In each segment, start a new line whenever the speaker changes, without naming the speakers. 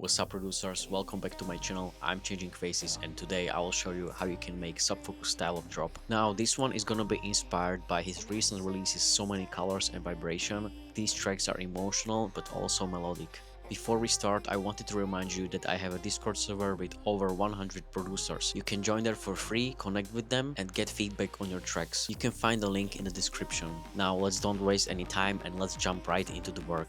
What's up producers, welcome back to my channel. I'm Changing Faces and today I will show you how you can make subfocus style of drop. Now this one is gonna be inspired by his recent releases So Many Colors and Vibration. These tracks are emotional but also melodic. Before we start, I wanted to remind you that I have a Discord server with over 100 producers. You can join there for free, connect with them and get feedback on your tracks. You can find the link in the description. Now let's don't waste any time and let's jump right into the work.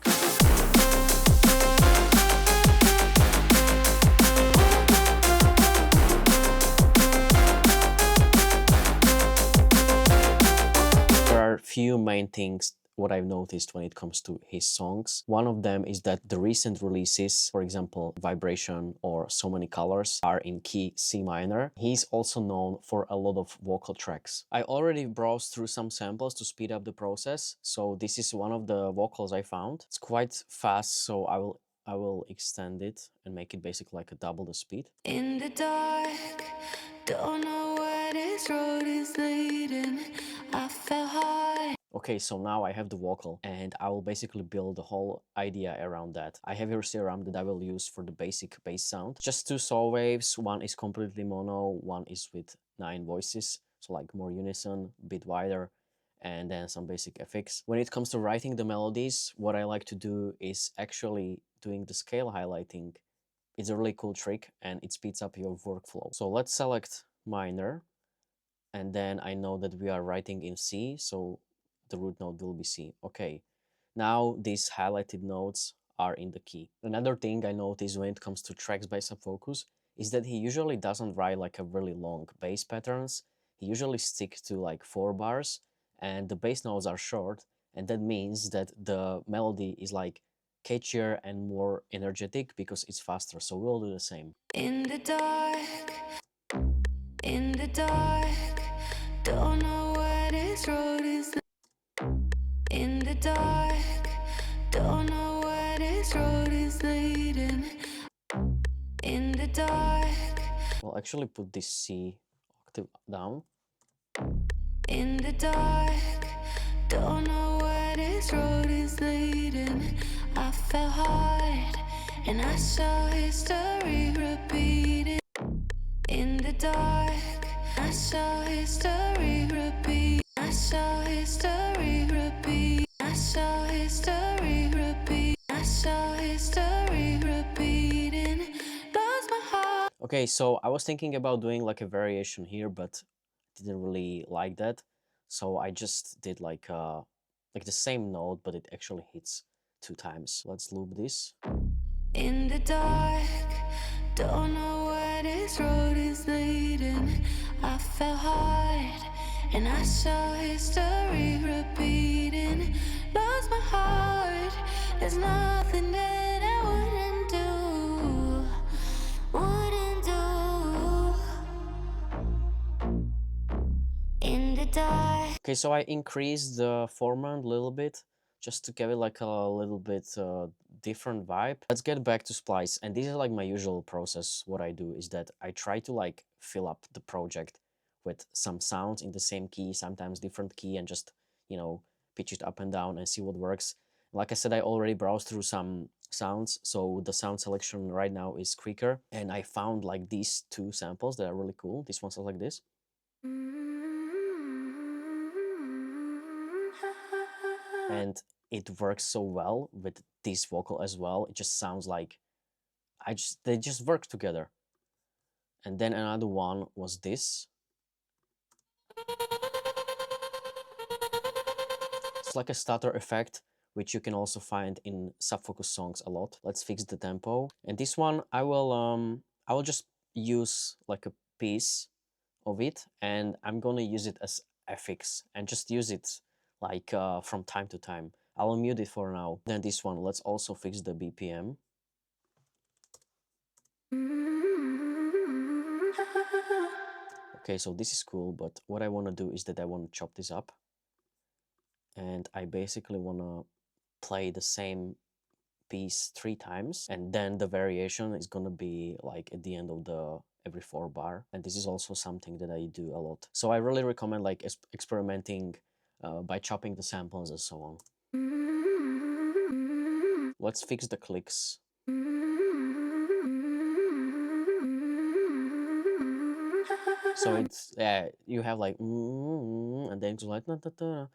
Few main things what I've noticed when it comes to his songs. One of them is that the recent releases, for example Vibration or So Many Colors, are in key C minor. He's also known for a lot of vocal tracks. I already browsed through some samples to speed up the process, so this is one of the vocals I found. It's quite fast, so I will extend it and make it basically like a double the speed.
In the dark, don't know where this road is leading. I felt hard.
Okay, so now I have the vocal and I will basically build the whole idea around that. I have here serum that I will use for the basic bass sound. Just two saw waves, one is completely mono, one is with 9 voices, so like more unison, a bit wider, and then some basic effects. When it comes to writing the melodies, what I like to do is actually doing the scale highlighting. It's a really cool trick and it speeds up your workflow. So let's select minor, and then I know that we are writing in C, so the root note will be C. Okay, now these highlighted notes are in the key. Another thing I notice when it comes to tracks by subfocus is that he usually doesn't write like a really long bass patterns. He usually sticks to like 4 bars and the bass notes are short, and that means that the melody is like catchier and more energetic because it's faster, so we'll do the same.
In the dark, don't know where this road is. In the dark, don't know where this road is leading. In the dark,
We'll actually put this C octave down.
in the dark, don't know where this road is leading. I felt hard and I saw history repeating. In the dark, I saw history repeat. I saw history repeat. I saw history repeat. I saw history repeating. Lost my heart.
Okay, so I was thinking about doing like a variation here, but didn't really like that. So I just did like the same note, but it actually hits 2 times. Let's loop this.
In the dark, don't know where this road is leading. I felt hard and I saw history repeating. Lost my heart. There's nothing that I wouldn't do. Wouldn't do. In the dark.
Okay, so I increased the format a little bit just to give it like a little bit different vibe. Let's get back to Splice, and this is like my usual process. What I do is that I try to like fill up the project with some sounds in the same key, sometimes different key, and just, you know, pitch it up and down and see what works. Like I said, I already browsed through some sounds, so the sound selection right now is quicker, and I found like these 2 samples that are really cool. This one sounds like this. And it works so well with this vocal as well. It just sounds like they just work together. And then another one was this. It's like a stutter effect, which you can also find in subfocus songs a lot. Let's fix the tempo. And this one I will just use like a piece of it, and I'm gonna use it as FX and just use it like from time to time. I will mute it for now. Then this one, let's also fix the BPM. Okay, so this is cool, but what I want to do is that I want to chop this up, and I basically want to play the same piece 3 times, and then the variation is gonna be like at the end of the every 4 bar, and this is also something that I do a lot. So I really recommend like experimenting by chopping the samples and so on. Let's fix the clicks. So it's you have like and then it's like na, na, na.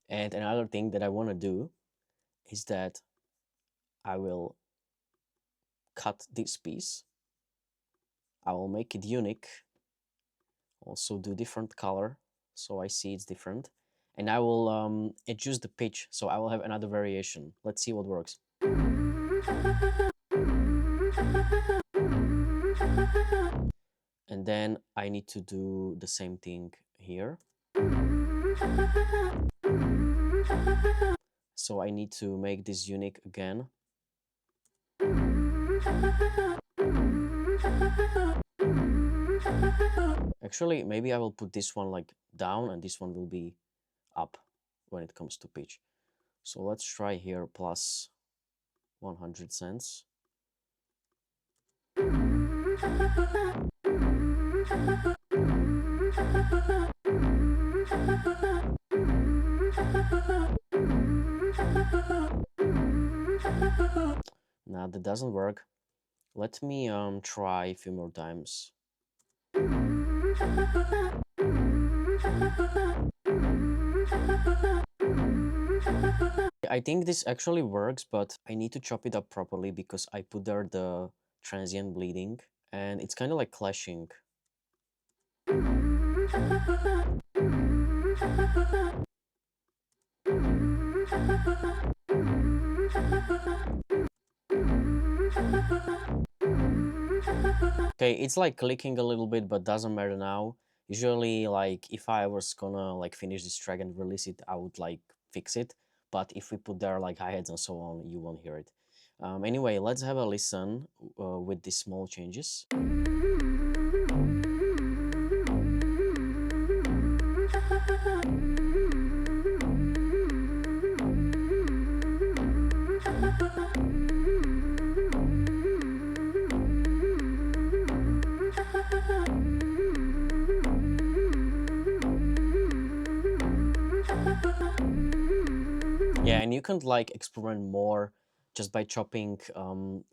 And another thing that I want to do is that I will cut this piece. I will make it unique. Also do different color so I see it's different. And I will adjust the pitch so I will have another variation. Let's see what works. And then I need to do the same thing here. So I need to make this unique again. Actually, maybe I will put this one like down and this one will be up when it comes to pitch. So let's try here plus 100 cents. Now that doesn't work. Let me try a few more times. I think this actually works, but I need to chop it up properly because I put there the transient bleeding and it's kind of like clashing. Okay, it's like clicking a little bit, but doesn't matter now. Usually, like, if I was gonna like finish this track and release it, I would like fix it. But if we put there like hi-hats and so on, you won't hear it. Anyway, let's have a listen with these small changes. Yeah, and you can like experiment more just by chopping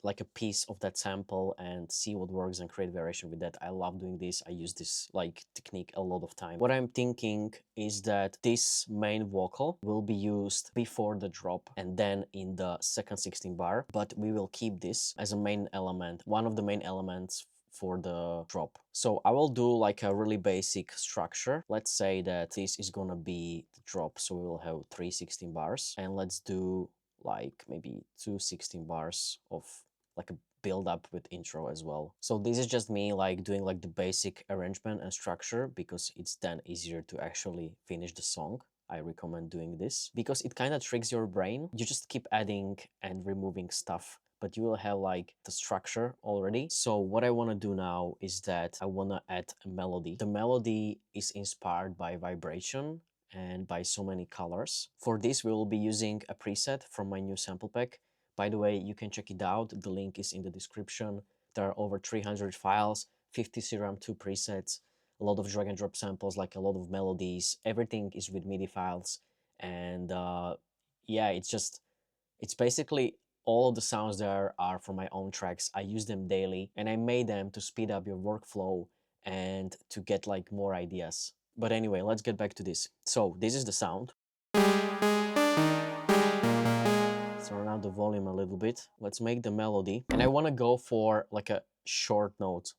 like a piece of that sample and see what works and create variation with that. I love doing this. I use this like technique a lot of time. What I'm thinking is that this main vocal will be used before the drop and then in the second 16 bar, but we will keep this as a main element, one of the main elements for the drop. So I will do like a really basic structure. Let's say that this is gonna be the drop, so we will have 3 16 bars, and let's do like maybe 2 16 bars of like a build up with intro as well. So this is just me like doing like the basic arrangement and structure because it's then easier to actually finish the song. I recommend doing this because it kind of tricks your brain. You just keep adding and removing stuff, but you will have like the structure already. So what I want to do now is that I want to add a melody. The melody is inspired by vibration and by so many colors. For this, we will be using a preset from my new sample pack. By the way, you can check it out. The link is in the description. There are over 300 files, 50 Serum 2 presets, a lot of drag and drop samples, like a lot of melodies. Everything is with MIDI files. And yeah, it's basically all of the sounds there are from my own tracks. I use them daily and I made them to speed up your workflow and to get like more ideas. But anyway, let's get back to this. So this is the sound. Let's turn down the volume a little bit. Let's make the melody. And I want to go for like a short note.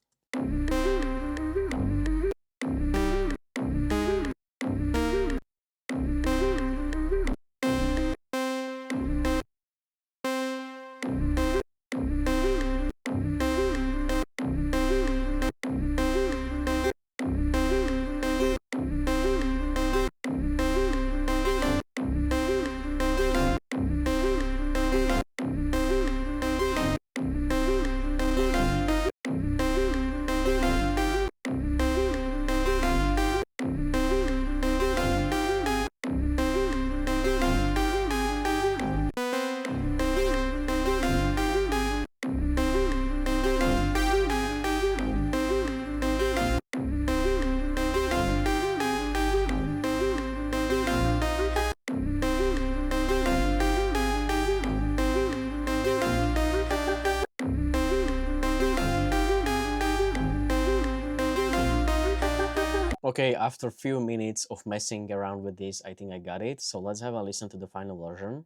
Okay, after a few minutes of messing around with this, I think I got it. So let's have a listen to the final version.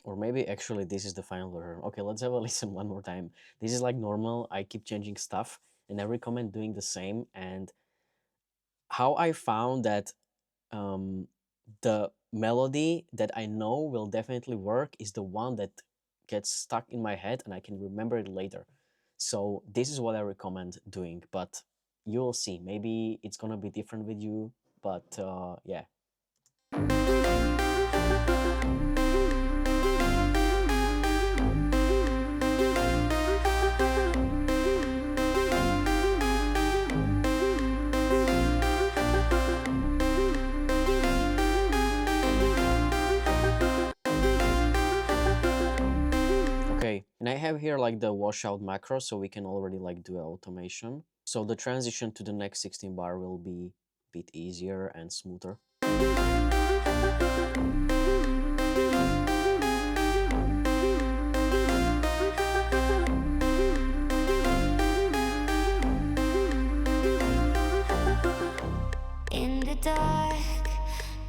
Or maybe actually this is the final version. Okay, let's have a listen one more time. This is like normal. I keep changing stuff and I recommend doing the same. And how I found that the melody that I know will definitely work is the one that gets stuck in my head and I can remember it later. So this is what I recommend doing, but you'll see. Maybe it's gonna be different with you, but yeah. Okay, and I have here like the washout macro, so we can already like do automation. So the transition to the next 16 bar will be a bit easier and smoother.
In the dark,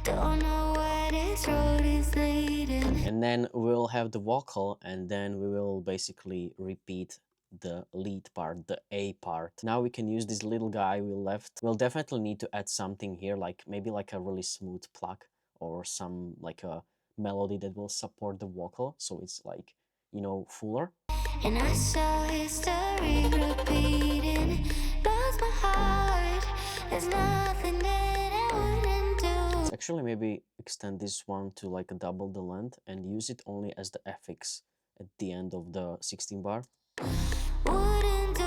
don't know where this road is leading.
And then we'll have the vocal, and then we will basically repeat the lead part, the A part. Now we can use this little guy we left. We'll definitely need to add something here, like maybe like a really smooth pluck or some like a melody that will support the vocal, so it's like, you know, fuller.
And I saw history repeating. Lost my heart. There's nothing that I wouldn't do.
Let's actually maybe extend this one to like a double the length and use it only as the affix at the end of the 16 bar.
Wouldn't do.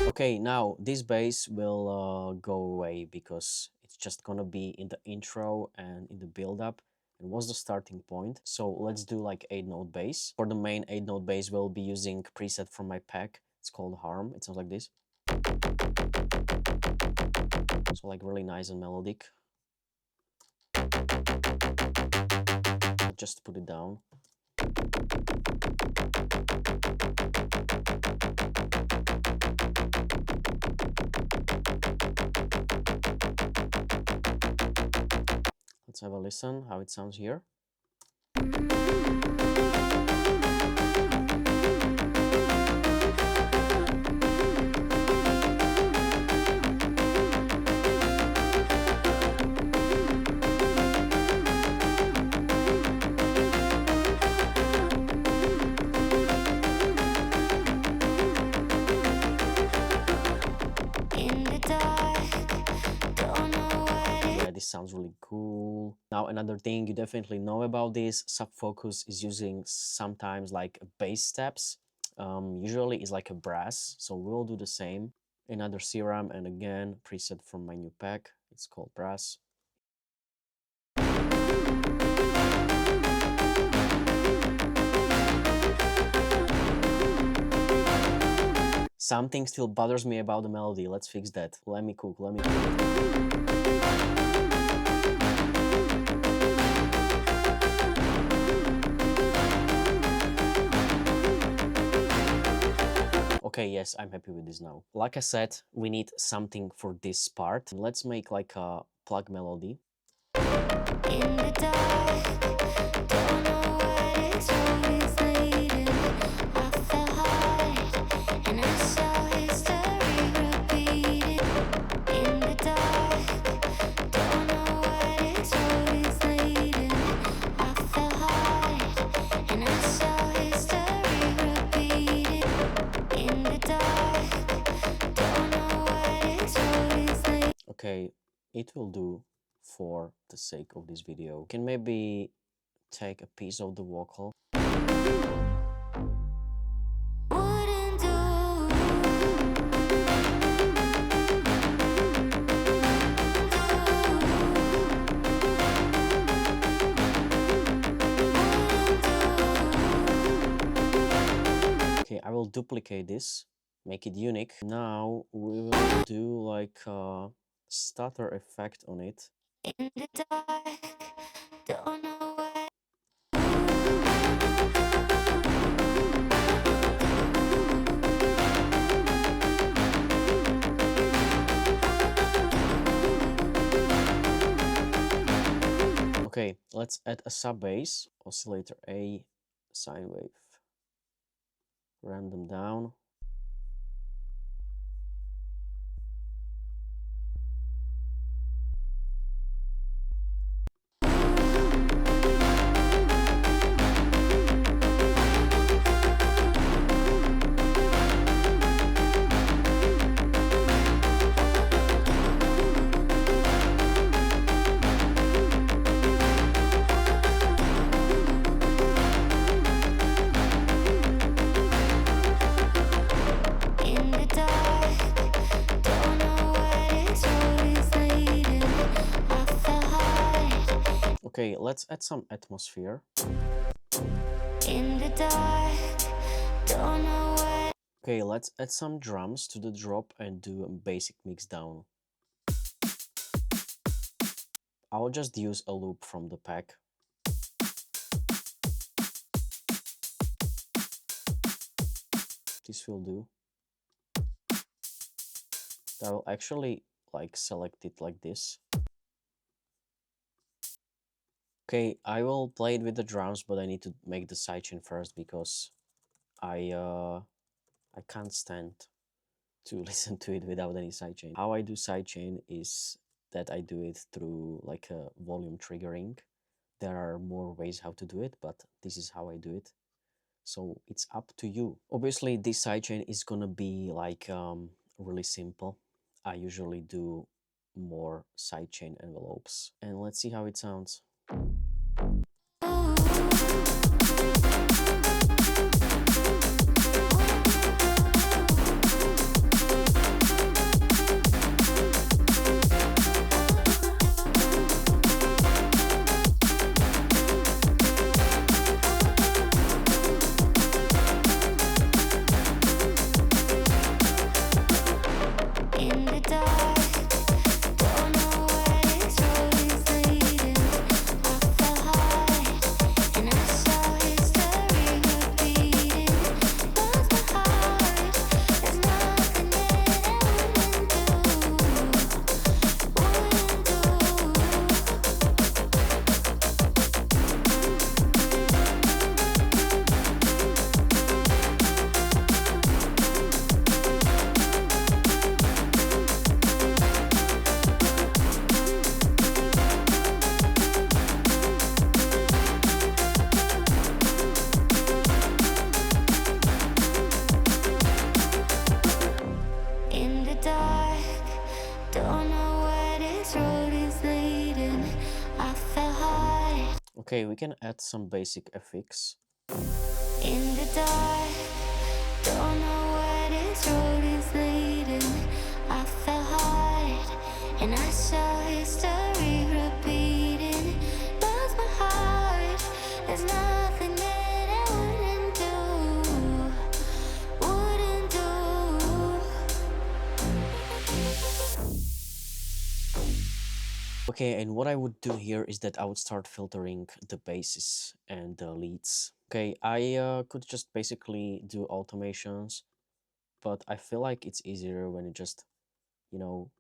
Okay, now this bass will go away because it's just gonna be in the intro and in the build-up and was the starting point. So let's do like 8-note bass. For the main 8-note bass, we'll be using preset from my pack. It's called Harm. It sounds like this. So like really nice and melodic. Just put it down. Let's have a listen how it sounds here.
In the dark, don't know where
Yeah, this sounds really cool. Now another thing you definitely know about this, Subfocus is using sometimes like bass steps. Usually it's like a brass, so we'll do the same. Another Serum, and again preset from my new pack. It's called Brass. Something still bothers me about the melody. Let's fix that. Let me cook. Okay, yes, I'm happy with this now. Like I said, we need something for this part. Let's make like a Pluck melody.
in the dark, don't know where this road is leading. I fell hard, and I saw history repeating. In the dark, don't know where this road is leading. I fell hard, and I saw history repeating. In the dark, don't know where this road is leading.
Okay, it will do for the sake of this video. You can maybe take a piece of the vocal.
Wouldn't do.
Okay, I will duplicate this, make it unique. Now we will do like a stutter effect on it.
In the dark, don't know where.
Okay, let's add a sub bass, oscillator A, sine wave, random down.
In the dark, don't know where this road is leading. I felt hard.
Okay, let's add some atmosphere.
In the dark, don't know where.
Okay, let's add some drums to the drop and do a basic mix down. I'll just use a loop from the pack. This will do. I will actually like select it like this. Okay, I will play it with the drums, but I need to make the sidechain first because I can't stand to listen to it without any sidechain. How I do sidechain is that I do it through like a volume triggering. There are more ways how to do it, but this is how I do it. So it's up to you. Obviously, this sidechain is gonna be like really simple. I usually do more sidechain envelopes. And let's see how it sounds.
In the dark, don't know where this road is leading. I felt hard, and I saw history repeating. Lost my heart, there's nothing that I wouldn't In the dark, don't know where this road is leading. I felt hard.
Okay, we can add some basic FX.
In the dark, don't know where this road is leading. I felt hard, and I saw history repeating. Lost my heart, there's nothing that I wouldn't do. Wouldn't do.
Okay, and what I would do here is that I would start filtering the basses and the leads. Okay, I could just basically do automations, but I feel like it's easier when you just, you know,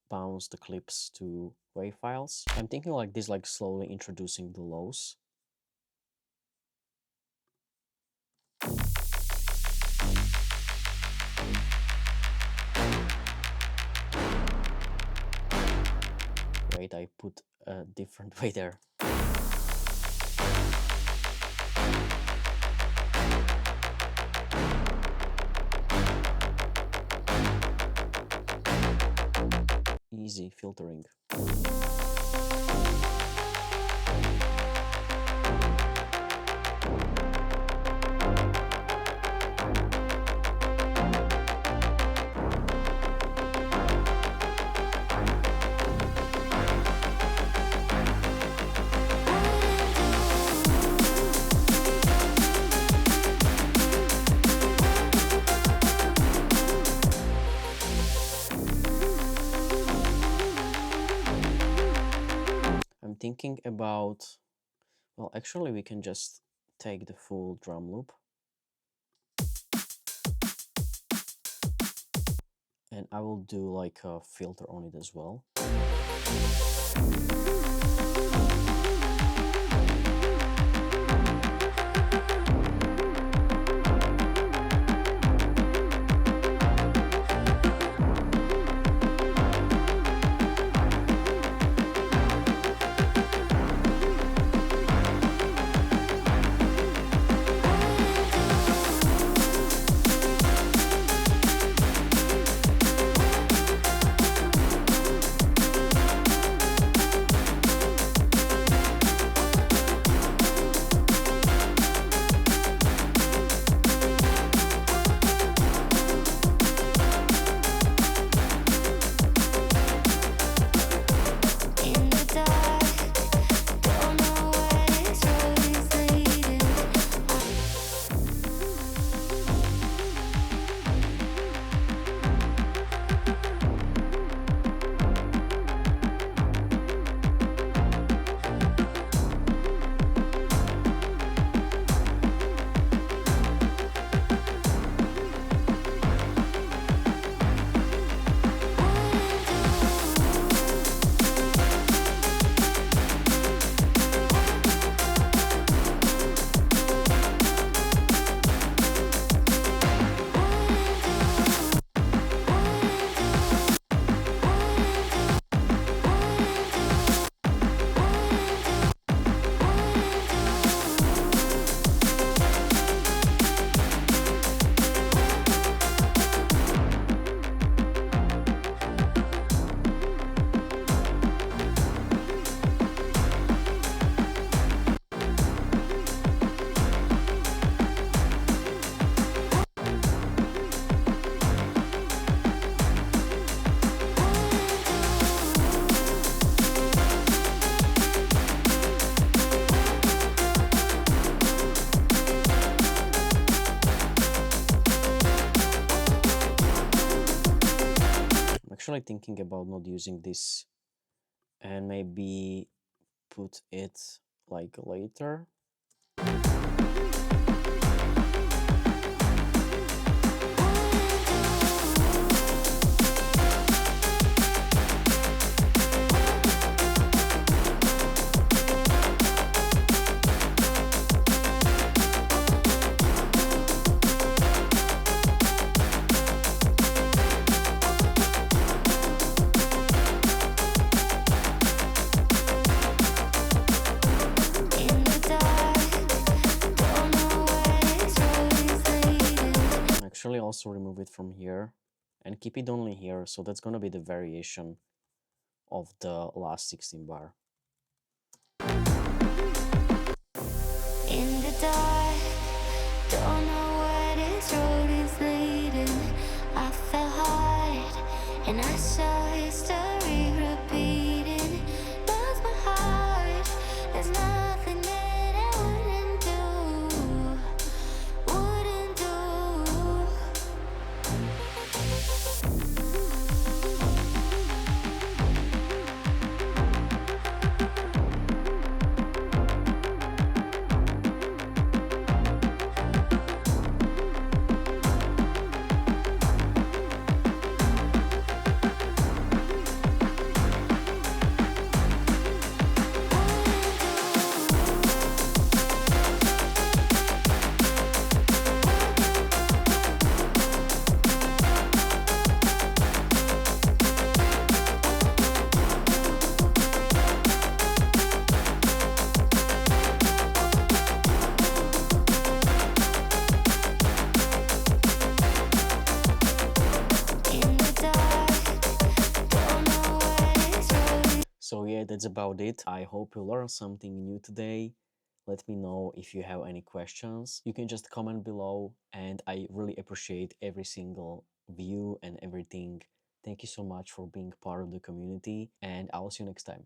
bounce the clips to WAV files. I'm thinking like this, like slowly introducing the lows. Wait, I put a different way there. easy filtering. I'm thinking about, well, actually we can just take the full drum loop and I will do like a filter on it as well. Actually thinking about not using this and maybe put it like later. Actually also remove it from here and keep it only here, so that's gonna be the variation of the last 16 bar.
In the dark, don't know where this road is leading. I fell hard and I saw history repeating. Lost my heart, there's nothing that I wouldn't do.
that's about it. I hope you learned something new today. Let me know if you have any questions. You can just comment below, and I really appreciate every single view and everything. Thank you so much for being part of the community, and I will see you next time.